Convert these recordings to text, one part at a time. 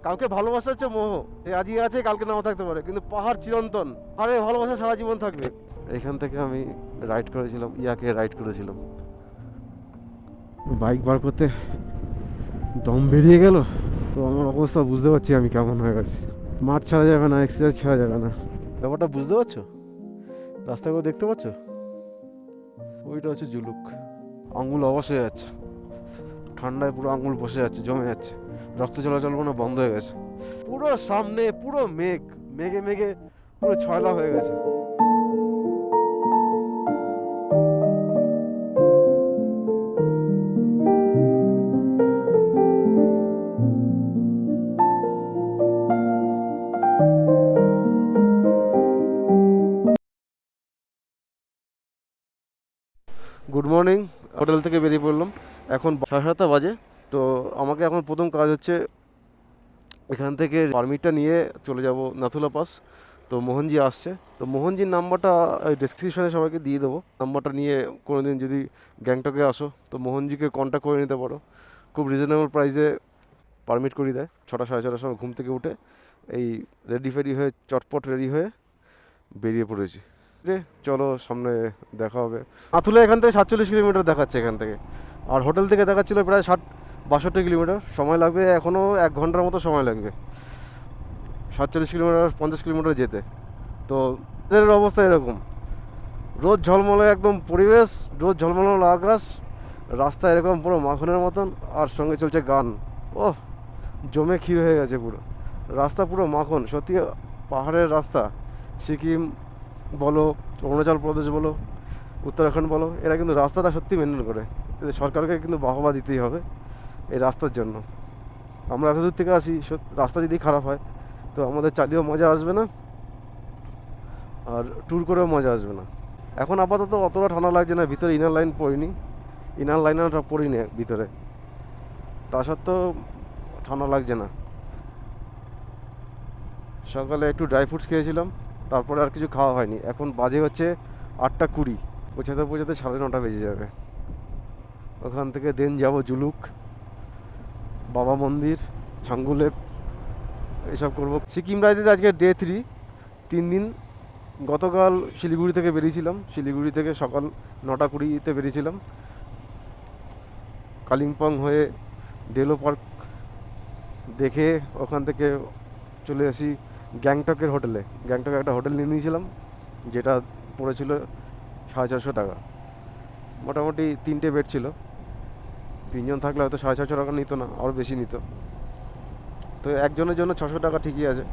কাউকে ভালোবাসা হচ্ছে মোহ, এই আজই আছে কালকে নাও থাকতে পারে, কিন্তু পাহাড় চিরন্তন, আরে ভালোবাসা সারা জীবন থাকবে। এখান থেকে আমি রাইড করেছিলাম, ইয়াকে রাইড করেছিলাম। বাইক বার করতে দম বেরিয়ে গেল, তো আমার অবস্থা বুঝতে পারছি আমি কেমন হয়ে গেছি। মাঠ ছাড়া যাবে না, এক্সারসাইজ ছাড়া যাবে না, ব্যাপারটা বুঝতে পারছো? রাস্তাগুলো দেখতে পাচ্ছ? ওইটা হচ্ছে জুলুক। আঙুল অবশ হয়ে যাচ্ছে, ঠান্ডায় পুরো আঙুল বসে যাচ্ছে, জমে যাচ্ছে, রক্ত চলাচল মনে বন্ধ হয়ে গেছে। পুরো সামনে পুরো মেঘ, মেঘে মেঘে পুরো ছয়লা হয়ে গেছে। গুড মর্নিং, হোটেল থেকে বেরিয়ে পড়লাম, এখন 7:30 বাজে। তো আমাকে এখন প্রথম কাজ হচ্ছে এখান থেকে পারমিটটা নিয়ে চলে যাব নাথুলা পাস। তো মোহনজি আসছে, তো মোহনজির নাম্বারটা ডেসক্রিপশনে সবাইকে দিয়ে দেবো। নাম্বারটা নিয়ে কোনো দিন যদি গ্যাংটকে আসো তো মোহনজিকে কন্ট্যাক্ট করে নিতে পারো, খুব রিজনেবল প্রাইসে পারমিট করিয়ে দেয়। 6টা সাড়ে 6টার সময় ঘুম থেকে উঠে এই রেডি ফেডি হয়ে চটপট রেডি হয়ে বেরিয়ে পড়েছি যে চলো সামনে দেখা হবে। নাথুলা এখান থেকে 47 কিলোমিটার দেখাচ্ছে এখান থেকে, আর হোটেল থেকে দেখাচ্ছিল প্রায় 62 কিলোমিটার। সময় লাগবে এখনও 1 ঘন্টার মতো সময় লাগবে 47 কিলোমিটার 50 কিলোমিটার যেতে। তো এদের অবস্থা এরকম, রোদ ঝলমলে একদম পরিবেশ, রোদ ঝলমলে আকাশ, রাস্তা এরকম পুরো মাখনের মতন, আর সঙ্গে চলছে গান। ওহ, জমে ক্ষীর হয়ে গেছে পুরো রাস্তা, পুরো মাখন সত্যি। পাহাড়ের রাস্তা, সিকিম বলো, অরুণাচল প্রদেশ বলো, উত্তরাখণ্ড বলো, এরা কিন্তু রাস্তাটা সত্যি মেনটেন করে। এদের সরকারকে কিন্তু বাহবা দিতেই হবে এই রাস্তার জন্য। আমরা এত দূর থেকে আসি, রাস্তা যদি খারাপ হয় তো আমাদের চালিয়েও মজা আসবে না, আর ট্যুর করেও মজা আসবে না। এখন আপাতত অতটা ঠান্ডা লাগছে না, ভিতরে ইনার লাইন পরিনি, ইনার লাইনারটা পরিনি ভিতরে, তা সত্ত্বেও ঠান্ডা লাগছে না। সকালে একটু ড্রাই ফ্রুটস খেয়েছিলাম, তারপরে আর কিছু খাওয়া হয়নি। এখন বাজে হচ্ছে 8টা 20, পৌঁছাতে পৌঁছাতে 9:30 বেজে যাবে। ওখান থেকে দেন যাব জুলুক, বাবা মন্দির, ছাঙ্গুলেক, এসব করব। সিকিম রাইডের আজকে ডে 3, 3 দিন। গতকাল শিলিগুড়ি থেকে বেরিয়েছিলাম, শিলিগুড়ি থেকে সকাল 9:20-তে বেরিয়েছিলাম, কালিম্পং হয়ে ডেলো পার্ক দেখে ওখান থেকে চলে আসি গ্যাংটকের হোটেলে। গ্যাংটকে একটা হোটেল নিয়ে নিয়েছিলাম, যেটা পড়েছিল 450 টাকা। মোটামুটি 3টে বেড ছিল, 3জন থাকলে হয়তো 650 টাকা নিত না, আরও বেশি নিত। তো একজনের জন্য 600 টাকা ঠিকই আছে,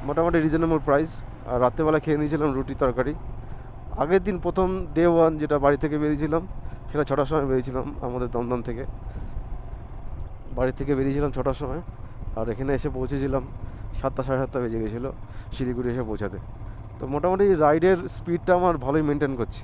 মোটামুটি রিজনেবল প্রাইস। আর রাত্রেবেলা খেয়ে নিয়েছিলাম রুটি তরকারি। আগের দিন প্রথম ডে 1 যেটা বাড়ি থেকে বেরিয়েছিলাম, সেটা 6টার সময় বেরিয়েছিলাম আমাদের দমদম থেকে। বাড়ি থেকে বেরিয়েছিলাম 6টার সময়, আর এখানে এসে পৌঁছেছিলাম 7টা সাড়ে 7টা বেজে গেছিলো শিলিগুড়ি এসে পৌঁছাতে। তো মোটামুটি রাইডের স্পিডটা আমার ভালোই মেনটেন করছি।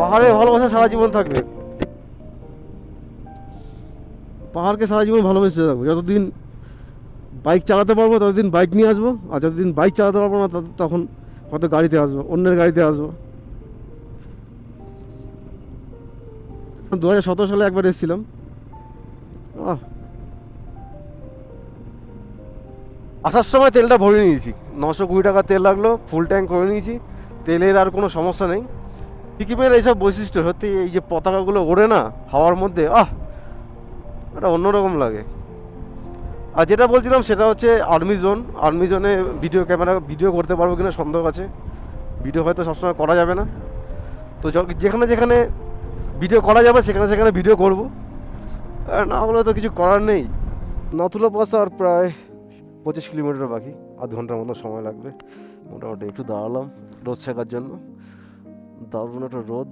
পাহাড়ে ভালোবাসা সারা জীবন থাকবে, পাহাড়কে সারা জীবন ভালোবেসে থাকবো। যতদিন বাইক চালাতে পারবো ততদিন বাইক নিয়ে আসবো, আর যতদিন বাইক চালাতে পারবো না তখন হয়তো গাড়িতে আসবো, অন্যের গাড়িতে আসবো। 2017 সালে একবার এসেছিলাম। আহ, আসার সময় তেলটা ভরে নিয়েছি, 920 টাকা তেল লাগলো, ফুল ট্যাঙ্ক করে নিয়েছি, তেলের আর কোনো সমস্যা নেই। সিকিমের এইসব বৈশিষ্ট্য সত্যি, এই যে পতাকাগুলো ওড়ে না হাওয়ার মধ্যে, এটা অন্যরকম লাগে। আর যেটা বলছিলাম সেটা হচ্ছে আর্মি জোন। আর্মি জোনে ভিডিও করতে পারবো কিনা সন্দেহ আছে, ভিডিও হয়তো সবসময় করা যাবে না। তো যেখানে যেখানে ভিডিও করা যাবে সেখানে সেখানে ভিডিও করব, আর না হলে তো কিছু করার নেই। নাথুলা পাস আর প্রায় 25 কিলোমিটার বাকি, আধ ঘন্টার মতো সময় লাগবে। মোটামুটি একটু দাঁড়ালাম রোদ শেখার জন্য। দারুণ একটা রোদ,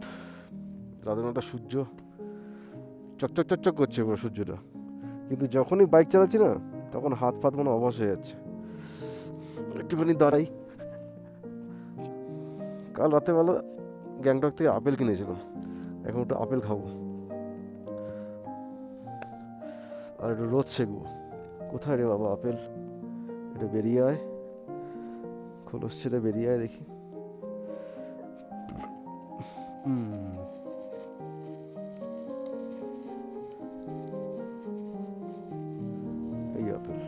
দারুণ একটা সূর্য, চকচক চকচক করছে পুরো সূর্যটা। কিন্তু যখনই বাইক চালাচ্ছি না, তখন হাত ফাত মনে অবশ হয়ে যাচ্ছে। একটুখানি দাঁড়াই। কাল রাতেবেলা গ্যাংটক থেকে আপেল কিনেছিলাম, এখন একটু আপেল খাবো আর একটু রোদ সেঁকবো। কোথায় রে বাবা আপেল? এটা বেরিয়ে আয়, খোলস ছেড়ে বেরিয়ে আয় দেখি। এই আপেল।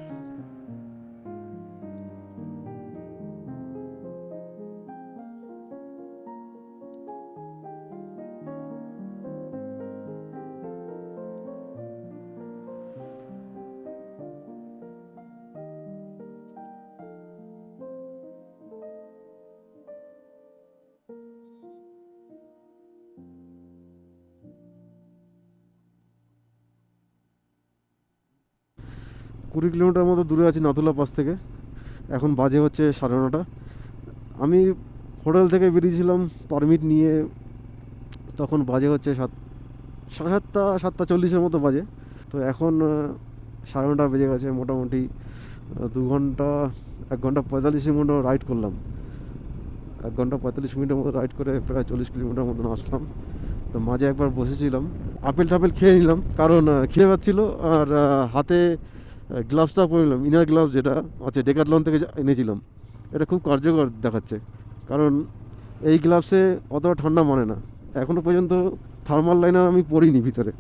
কুড়ি কিলোমিটার মতো দূরে আছি নাথুলা পাস থেকে। এখন বাজে হচ্ছে 9:30। আমি হোটেল থেকে বেরিয়েছিলাম পারমিট নিয়ে, তখন বাজে হচ্ছে 7:30, 7:40 মতো বাজে। তো এখন 9:30 বেজে গেছে। মোটামুটি 2 ঘন্টা, 1 ঘন্টা 45 মিনিট মতো রাইড করলাম। 1 ঘন্টা 45 মিনিটের মতো রাইড করে প্রায় 40 কিলোমিটার মতন আসলাম। তো মাঝে একবার বসেছিলাম, আপেল টাপেল খেয়ে নিলাম, কারণ খেয়ে পাচ্ছিল। আর হাতে গ্লাভসটা পরে নিলাম, ইনার গ্লাভস যেটা আছে ডেকাথলন থেকে এনেছিলাম। এটা খুব কার্যকর দেখাচ্ছে, কারণ এই গ্লাভসে অতটা ঠান্ডা মানে না। এখনও পর্যন্ত থার্মাল লাইনার আমি পরিনি ভিতরে,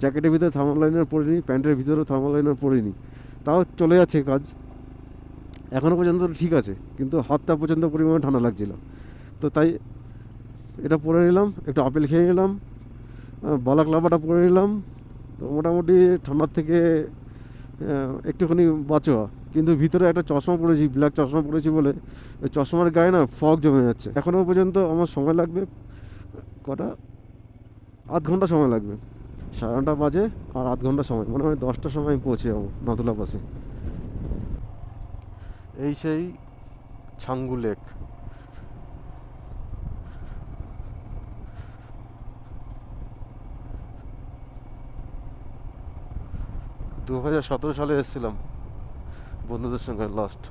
জ্যাকেটের ভিতরে থার্মাল লাইনার পরিনি, প্যান্টের ভিতরেও থার্মাল লাইনার পরিনি, তাও চলে যাচ্ছে কাজ। এখনও পর্যন্ত ঠিক আছে, কিন্তু হাতটা পর্যন্ত পরিমাণে ঠান্ডা লাগছিল। তো তাই এটা পরে নিলাম, একটু আপেল খেয়ে নিলাম, বালাক্লাবাটা পরে নিলাম। তো মোটামুটি ঠান্ডার থেকে একটুখানি বাঁচোয়া। কিন্তু ভিতরে একটা চশমা পরেছি, ব্ল্যাক চশমা পরেছি বলে ওই চশমার গায়ে না ফগ জমে যাচ্ছে। এখনও পর্যন্ত আমার সময় লাগবে কটা, আধ ঘন্টা সময় লাগবে। 9:30 বাজে আর আধ ঘন্টা সময়, মনে হয় 10টার সময় আমি পৌঁছে যাবো নাথুলা পাসে। এই সেই ছাঙ্গু লেক। 2017 সালে এসেছিলাম বন্ধুদের সঙ্গে লাস্ট,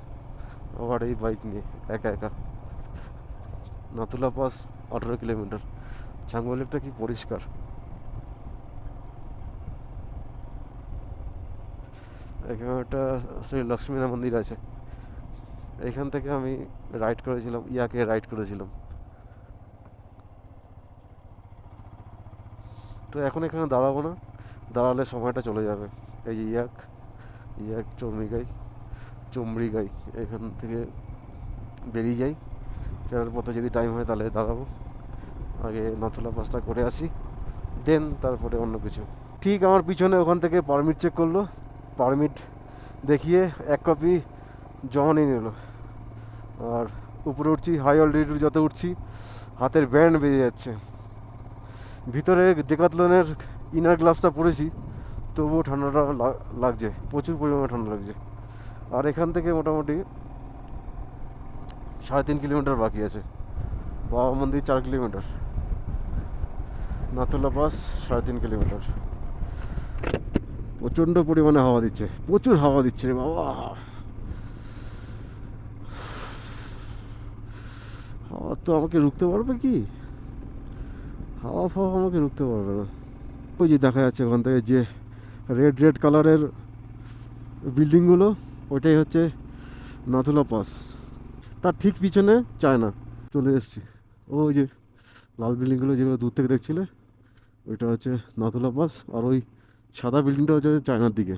আবার এই বাইক নিয়ে একা একা। Nathula pass 18 kilometre. ছাঙ্গু লেকটা কি পরিষ্কার! এখানে একটা শ্রী লক্ষ্মীনারায়ণ মন্দির আছে, এখান থেকে আমি রাইড করেছিলাম, ইয়াকে রাইড করেছিলাম। তো এখন এখানে দাঁড়াবো না, দাঁড়ালে সময়টা চলে যাবে। এই যে ইয়াক, ইয়াক চমড়িগাই, এখান থেকে বেরিয়ে যাই। ফেরার পথে যদি টাইম হয় তাহলে দাঁড়াবো। আগে নাথুলা পাসটা করে আসি, দেন তারপরে অন্য কিছু। ঠিক আমার পিছনে ওখান থেকে পারমিট চেক করলো, পারমিট দেখিয়ে 1 কপি জমা নিয়ে নিল। আর উপরে উঠছি, হাই অলটিটিউড যত উঠছি হাতের ব্যান্ড বেরিয়ে যাচ্ছে। ভিতরে ডেকাথলনের ইনার গ্লাভসটা পরেছি, তবুও ঠান্ডাটা লাগছে, প্রচুর পরিমাণে ঠান্ডা লাগছে। আর এখান থেকে মোটামুটি 3.5 কিলোমিটার বাকি আছে। বাবা মন্দির 4 কিলোমিটার, নাথুলা পাস 3.5 কিলোমিটার। প্রচণ্ড পরিমাণে হাওয়া দিচ্ছে, প্রচুর হাওয়া দিচ্ছে রে বাবা। হাওয়া তো আমাকে রুখতে পারবে কি? হাওয়া ফাওয়া আমাকে রুখতে পারবে না। ওই যে দেখা যাচ্ছে ওখান থেকে যে রেড রেড কালারের বিল্ডিংগুলো, ওইটাই হচ্ছে নাথুলা পাস। তার ঠিক পিছনে চায়না। চলে এসেছি, ওই যে লাল বিল্ডিংগুলো যেগুলো দূর থেকে দেখছিলে, ওইটা হচ্ছে নাথুলা পাস। আর ওই সাদা বিল্ডিংটা হচ্ছে চায়নার দিকে।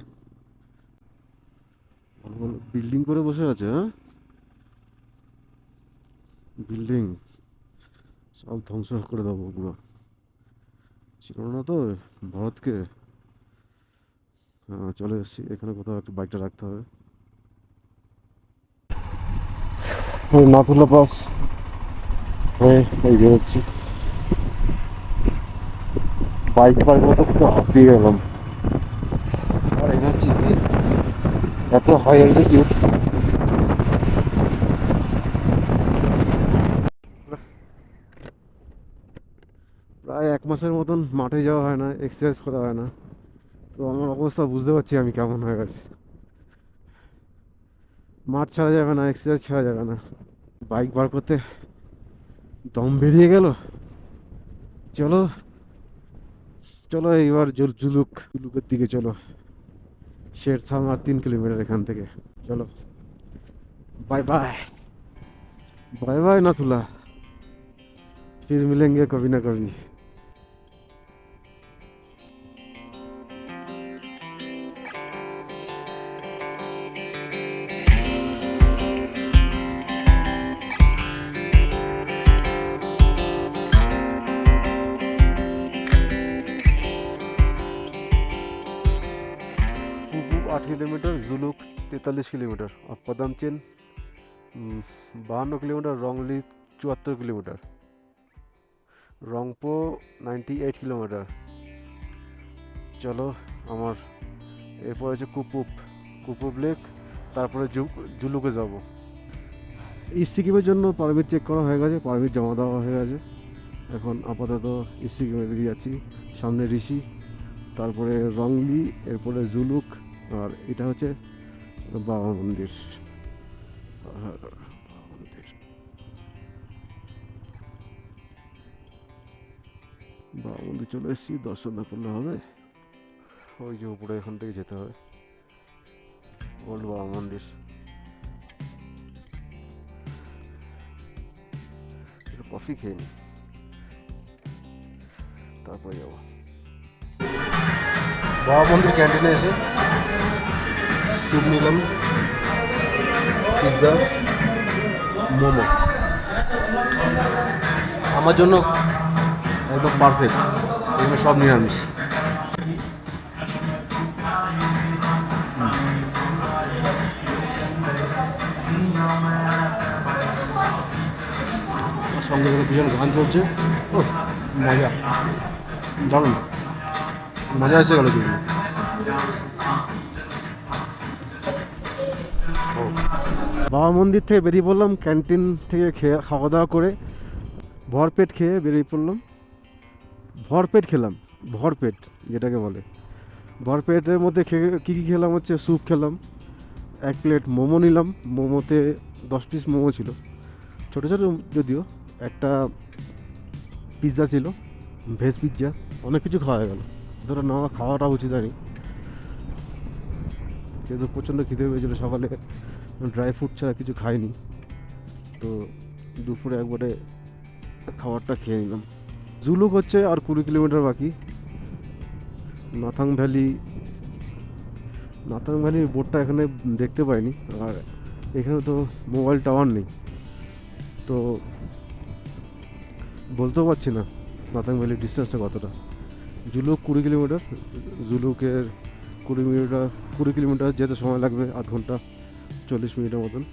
বিল্ডিং করে বসে আছে, হ্যাঁ, বিল্ডিং সব ধ্বংস করে দেবো পুরো। ছিল না তো ভারতকে। হ্যাঁ, চলে এসেছি, এখানে কোথাও একটু বাইকটা রাখতে হবে। নাথুলা পাস হয়ে এই বেরোচ্ছি। বাইক পার্ক মতো একটু হাঁপিয়ে গেলাম। আর এনার্জি নেই, এত হাই অ্যালটিটিউড। প্রায় 1 মাসের মতন মাঠে যাওয়া হয় না, এক্সারসাইজ করা হয় না। তো আমার অবস্থা বুঝতে পারছি আমি কেমন হয়ে গেছি। মাঠ ছাড়া যাবে না, এক্সারসাইজ ছাড়া যাবে না। বাইক বার করতে দম বেরিয়ে গেল। চলো চলো এবার জুলুকের দিকে চলো। শেরথাম আর 3 কিলোমিটার এখান থেকে। চলো, bye bye. Bye bye Nathula, फिर मिलेंगे कभी ना कभी। कुपू 8 किलोमीटर, जुलुक 43 किलोमीटर और पदमचेन 52 किलोमीटर, रंगली 74 किलोमीटर, রংপো 98 কিলোমিটার। চলো আমার এরপর হচ্ছে কুপুপ লেক, তারপরে জুলুকে যাব। সিকিমের জন্য পারমিট চেক করা হয়ে গেছে, পারমিট জমা দেওয়া হয়ে গেছে। এখন আপাতত সিকিমের দিকে যাচ্ছি। সামনে ঋষি, তারপরে রংলি, এরপরে জুলুক, আর এটা হচ্ছে বাবা মন্দির। বাবা মন্দির চলে এসেছি, দর্শন না করলে হবে। ওই যে উপরে এখান থেকে যেতে হবে, ওল্ড বাবা মন্দির। একটু কফি খেয়ে নি, তারপরে যাবো। বাবা মন্দির ক্যান্টিনে এসে স্যুপ নিলাম, পিৎজা, মোমো। আমার জন্য একদম পারফেক্ট, এগুলো সব নিরামিষ। সঙ্গে করে ভীষণ গান চলছে। ও মজা, দারুণ মজা এসে গেল জীবনে। বাবা মন্দির থেকে বেরিয়ে পড়লাম, ক্যান্টিন থেকে খাওয়া দাওয়া করে ভরপেট খেয়ে বেরিয়ে পড়লাম। ভরপেট খেলাম, ভরপেট যেটাকে বলে। ভরপেটের মধ্যে কী কী খেলাম হচ্ছে, স্যুপ খেলাম, 1 প্লেট মোমো নিলাম, মোমোতে 10 পিস মোমো ছিল, ছোটো ছোটো যদিও। একটা পিৎজা ছিল, ভেজ পিৎজা। অনেক কিছু খাওয়া হয়ে গেল, অতটা না খাওয়াটা উচিত হয়নি, যেহেতু প্রচণ্ড খিদে পেয়েছিলো। সকালে ড্রাই ফ্রুট ছাড়া কিছু খাইনি, তো দুপুরে একবারে খাবারটা খেয়ে নিলাম। জুলুক হচ্ছে আর 20 কিলোমিটার বাকি। নাথাং ভ্যালির বোর্ডটা এখানে দেখতে পাইনি, আর এখানে তো মোবাইল টাওয়ার নেই, তো বলতেও পারছি না নাথাং ভ্যালির ডিস্টেন্সটা কতটা। জুলুক 20 কিলোমিটার, জুলুকের 20 কিলোমিটার যেতে সময় লাগবে আধ ঘন্টা 40 মিনিটের মতন।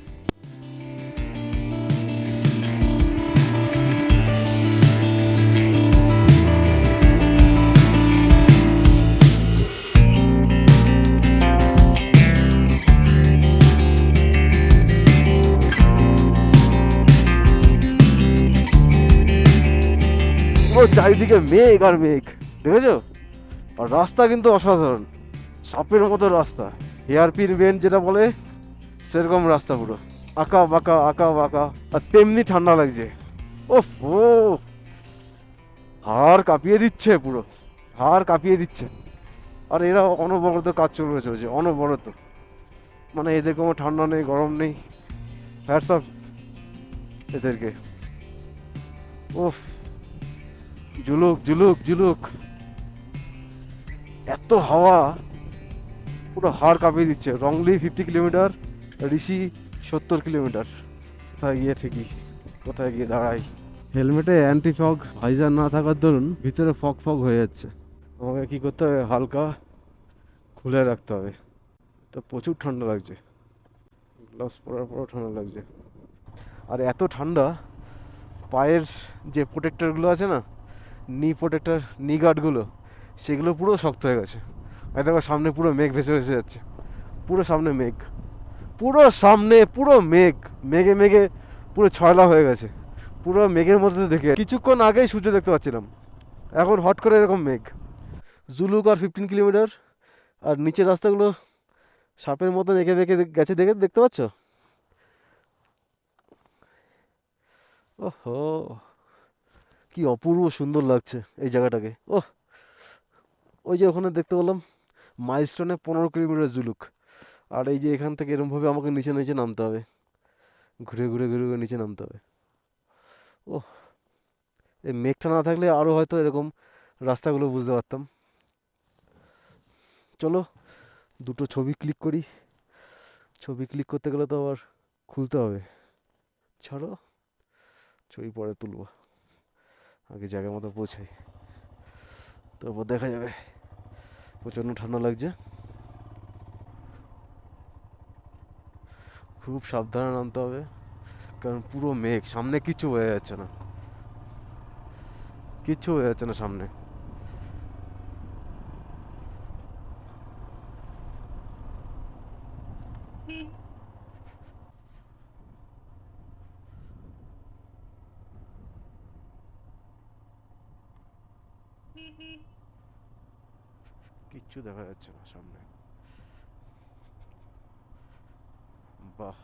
চারিদিকে মেঘ আর মেঘ, দেখেছো? আর রাস্তা কিন্তু অসাধারণ, সাপের মতো রাস্তা, হেয়ারপিন বেন্ড যেটা বলে সেরকম রাস্তা, পুরো আঁকা বাঁকা আর তেমনি ঠান্ডা লাগছে। ওফ, ও হাড় কাঁপিয়ে দিচ্ছে, পুরো হাড় কাঁপিয়ে দিচ্ছে। আর এরা অনবরত কাজ চলেছে, অনবরত, মানে এদের কোনো ঠান্ডা নেই, গরম নেই। হ্যাটস অফ এদেরকে। ওফ, জুলুক, এত হাওয়া, পুরো হাড় কাঁপিয়ে দিচ্ছে। রংলি 50 কিলোমিটার, ঋষি 70 কিলোমিটার। কোথায় গিয়ে ঠিকই, কোথায় গিয়ে দাঁড়াই। হেলমেটে অ্যান্টি ফগ ভাইজার না থাকার দরুন ভিতরে ফগ হয়ে যাচ্ছে। আমাকে কী করতে হবে, হালকা খুলে রাখতে হবে। তো প্রচুর ঠান্ডা লাগছে, গ্লাভস পরার পরও ঠান্ডা লাগছে। আর এত ঠান্ডা, পায়ের যে প্রোটেক্টরগুলো আছে না, নি গার্ডগুলো, সেগুলো পুরো শক্ত হয়ে গেছে। আর দেখো সামনে পুরো মেঘ ভেসে যাচ্ছে, পুরো সামনে মেঘ, পুরো মেঘে পুরো ছয়লা হয়ে গেছে। পুরো মেঘের মধ্যে দেখে কিছুক্ষণ আগেই সূর্য দেখতে পাচ্ছিলাম, এখন হট করে এরকম মেঘ। জুলুক আর 15 কিলোমিটার, আর নিচের রাস্তাগুলো সাপের মতন এঁকে বেঁকে গেছে, দেখতে পাচ্ছ? ওহো, কি অপূর্ব সুন্দর লাগছে এই জায়গাটাকে। ওহ, ওই যে ওখানে দেখতে পেলাম মাইলস্টোনে 15 কিলোমিটার জুলুক। আর এই যে এখান থেকে এরমভাবে আমাকে নিচে নিচে নামতে হবে, ঘুরে ঘুরে ঘুরে ঘুরে নিচে নামতে হবে। ওহ, এই মেঘটা না থাকলে আরও হয়তো এরকম রাস্তাগুলো বুঝতে পারতাম। চলো দুটো ছবি ক্লিক করি। ছবি ক্লিক করতে গেলে তো আবার খুলতে হবে। ছাড়ো, ছবি পরে তুলবো, আগে জায়গা মতো পৌঁছাই, তারপর দেখা যাবে। প্রচণ্ড ঠান্ডা লাগছে, খুব সাবধানে নামতে হবে, কারণ পুরো মেঘ, সামনে কিচ্ছু বোঝা যাচ্ছে না, কিচ্ছু বোঝা যাচ্ছে না সামনে। কিচ্ছু দেখা যাচ্ছে না সামনে। বাহ,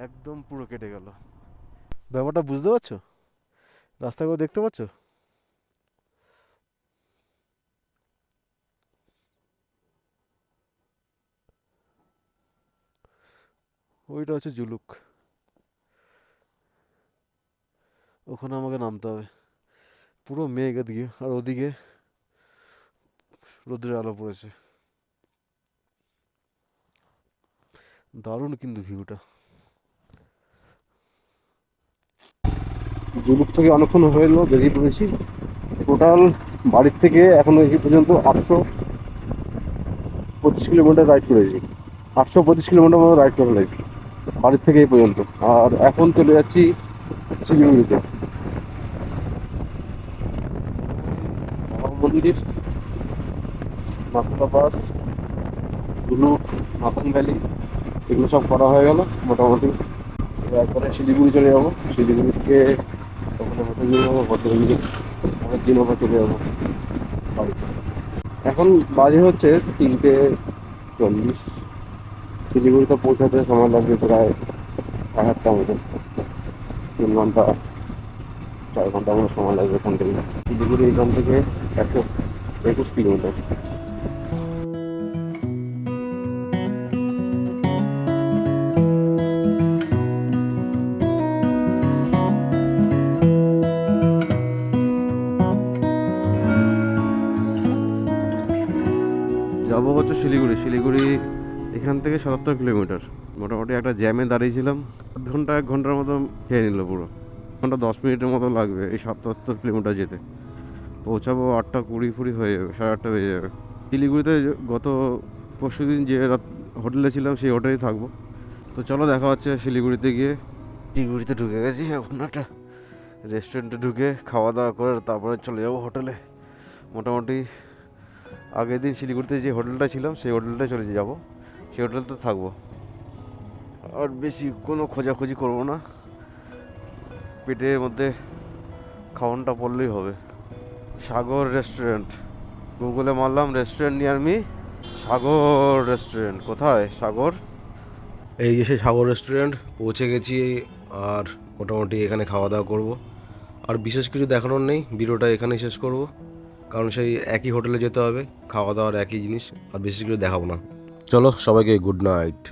একদম পুরো কেটে গেল। ব্যাপারটা বুঝতে পারছো? রাস্তাগুলো দেখতে পাচ্ছো? ওইটা হচ্ছে জুলুক, ওখানে আমাকে নামতে হবে। পুরো মেঘ এদিকে, আর ওদিকে রোদ্রের আলো পড়েছে। দারুণ কিন্তু ভিউটা। জুলুক থেকে অনেকক্ষণ হয়ে এলো, বেরিয়ে পড়েছি। টোটাল বাড়ির থেকে এখনো এই পর্যন্ত 825 কিলোমিটার রাইড করেছি। 825 কিলোমিটার মতো রাইড করে ফেলেছি বাড়ির থেকে এই পর্যন্ত। আর এখন চলে যাচ্ছি শিলিগুড়িতে। বাবা মন্দির, নাথুলা পাস, জুলুক, মাতন ভ্যালি, এগুলো সব করা হয়ে গেল মোটামুটি। এবার একবারে শিলিগুড়ি চলে যাবো। শিলিগুড়ি থেকে ওখানে হোটেল নিয়ে যাবো, হোটেল নিয়ে পরের দিন আবার চলে যাবো বাড়িতে। এখন বাজে হচ্ছে 3টে 40। শিলিগুড়িতে পৌঁছাতে সময় লাগবে প্রায় 8:30 মতো, 3 ঘন্টা 4 ঘন্টা মতো সময় লাগবে এখান থেকে। শিলিগুড়ি এখান থেকে 121 কিলোমিটার। যাবো হচ্ছে শিলিগুড়ি। শিলিগুড়ি এখান থেকে 77 কিলোমিটার। মোটামুটি একটা জ্যামে দাঁড়িয়েছিলাম, আধ ঘন্টা 1 ঘন্টার মতো খেয়ে নিল পুরো। ঘন্টা 10 মিনিটের মতো লাগবে এই 77 কিলোমিটার যেতে। পৌঁছাবো 8:20 হয়ে যাবে, 8:30 বেজে যাবে। শিলিগুড়িতে গত পরশু দিন যে রাত হোটেলে ছিলাম সেই হোটেলেই থাকবো। তো চলো দেখা হচ্ছে শিলিগুড়িতে গিয়ে। শিলিগুড়িতে ঢুকে গেছি, এখন একটা রেস্টুরেন্টে ঢুকে খাওয়া দাওয়া করে তারপরে চলে যাবো হোটেলে। মোটামুটি আগের দিন শিলিগুড়িতে যে হোটেলটা ছিলাম সেই হোটেলটায় চলে যাবো, সেই হোটেলতে থাকবো। আর বেশি কোনো খোঁজাখুঁজি করবো না, পেটের মধ্যে খাওয়ানটা পড়লেই হবে। সাগর রেস্টুরেন্ট, গুগলে মারলাম রেস্টুরেন্ট নিয়ার মি, সাগর রেস্টুরেন্ট। কোথায় সাগর? এই যে সেই সাগর রেস্টুরেন্ট, পৌঁছে গেছি। আর মোটামুটি এখানে খাওয়া দাওয়া করবো। আর বিশেষ কিছু দেখানোর নেই, ভিডিওটা এখানেই শেষ করব, কারণ সেই একই হোটেলে যেতে হবে, খাওয়া দাওয়ার একই জিনিস, আর বেশি কিছু দেখাবো না। চলো সবাইকে গুড নাইট।